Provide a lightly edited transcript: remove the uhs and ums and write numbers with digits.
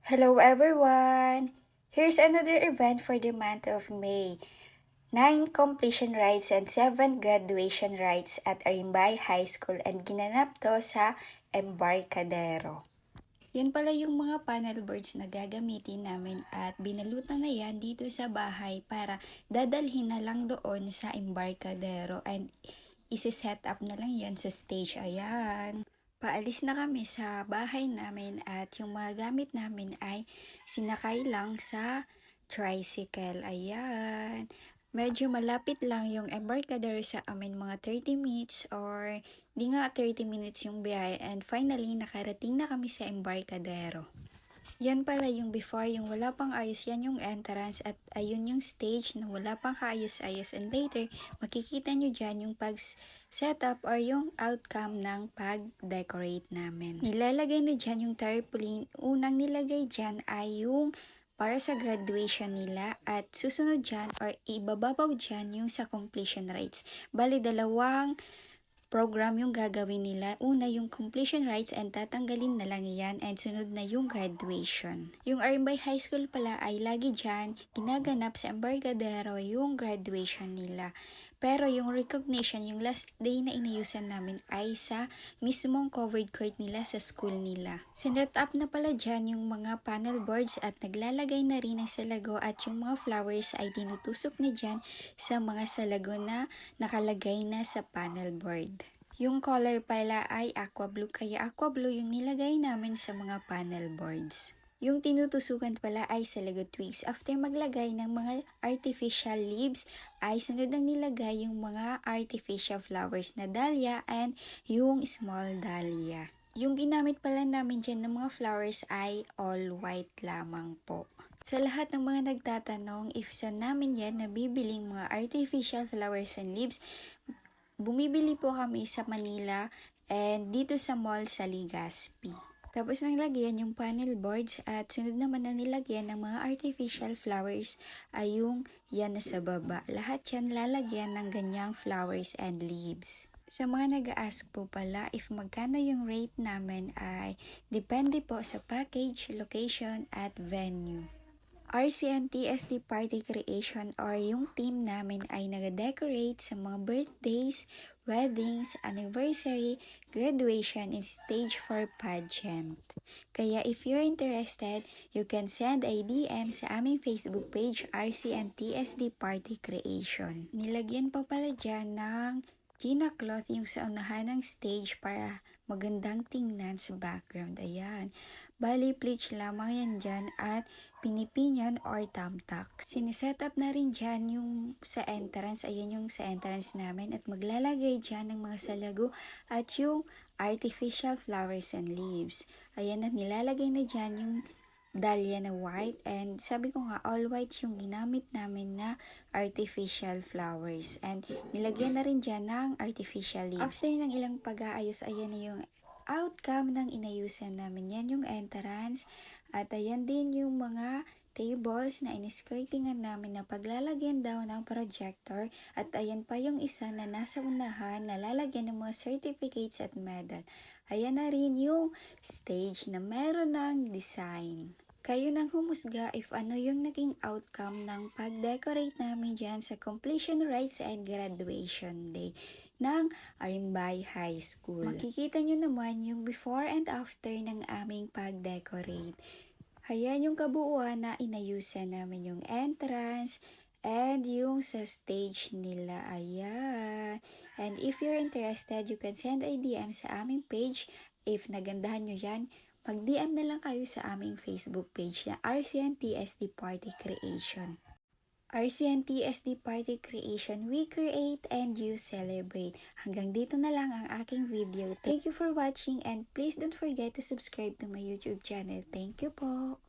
Hello everyone! Here's another event for the month of May. 9 completion rites and 7 graduation rites at Arimbay High School and ginanap to sa Embarcadero. Yan pala yung mga panel boards na gagamitin namin at binalutan na yan dito sa bahay para dadalhin na lang doon sa Embarcadero and isi-set up na lang yan sa stage. Ayan. Paalis na kami sa bahay namin at yung mga gamit namin ay sinakay lang sa tricycle. Ayan. Medyo malapit lang yung Embarcadero sa amin, mga 30 minutes or di nga 30 minutes yung biyahe, and finally nakarating na kami sa Embarcadero. Yan pala yung before, yung wala pang ayos, yan yung entrance at ayun yung stage na wala pang kaayos-ayos, and later makikita nyo dyan yung pag-setup or yung outcome ng pag-decorate namin. Nilalagay na dyan yung tarpaulin. Unang nilagay dyan ay yung para sa graduation nila at susunod dyan or ibababaw dyan yung sa completion rites. Bali, dalawang program yung gagawin nila. Una, yung completion rites and tatanggalin na lang yan, and sunod na yung graduation. Yung Arimbay High School pala ay lagi dyan ginaganap sa Embarcadero yung graduation nila. Pero yung recognition, yung last day na inayusan namin ay sa mismong covered court nila sa school nila. Sinet up na pala dyan yung mga panel boards at naglalagay na rin ng salago, at yung mga flowers ay tinutusok na dyan sa mga salago na nakalagay na sa panel board. Yung color pala ay aqua blue, kaya aqua blue yung nilagay namin sa mga panel boards. Yung tinutusukan pala ay salago twigs. After maglagay ng mga artificial leaves, ay sunod ang nilagay yung mga artificial flowers na dahlia and yung small dahlia. Yung ginamit pala namin dyan ng mga flowers ay all white lamang po. Sa lahat ng mga nagtatanong if saan namin yan nabibiling mga artificial flowers and leaves, bumibili po kami sa Manila and dito sa mall sa Legazpi. Tapos nang lagyan yung panel boards at sunod naman na nilagyan ng mga artificial flowers ay yung yan na sa baba. Lahat yan lalagyan ng ganyang flowers and leaves. Sa mga nag-a-ask po pala if magkano yung rate namin ay depende po sa package, location at venue. RCNTSD Party Creation or yung team namin ay nag-decorate sa mga birthdays, weddings, anniversary, graduation, and stage for pageant. Kaya if you're interested, you can send a DM sa aming Facebook page, RCNTSD Party Creation. Nilagyan pa pala dyan ng Gina cloth yung sa unahan ng stage para magandang tingnan sa background. Ayan. Bali, bleach lamang yan dyan at pinipinyan or thumbtack. Siniset up na rin dyan yung sa entrance. Ayan yung sa entrance namin at maglalagay dyan ng mga salago at yung artificial flowers and leaves. Ayan, at nilalagay na dyan yung dahlia na white, and sabi ko nga all white yung ginamit namin na artificial flowers, and nilagyan na rin dyan ng artificial leaves. After ng ilang pag-aayos, ayan na yung outcome ng inayusan namin. Yan yung entrance at ayan din yung mga tables na in-skirtingan namin na paglalagyan daw ng projector, at ayan pa yung isa na nasa unahan na lalagyan ng mga certificates at medal. Ayan na rin yung stage na meron ng design. Kayo nang humusga if ano yung naging outcome ng pag-decorate namin dyan sa completion rites and graduation day ng Arimbay High School. Makikita nyo naman yung before and after ng aming pag-decorate. Ayan yung kabuuan na inayusan namin, yung entrance and yung sa stage nila. Ayan. And if you're interested, you can send a DM sa aming page. If nagandahan nyo yan, mag-DM na lang kayo sa aming Facebook page na RCNTSD Party Creation. RCNTSD Party Creation, we create and you celebrate. Hanggang dito na lang ang aking video. Thank you for watching and please don't forget to subscribe to my YouTube channel. Thank you po!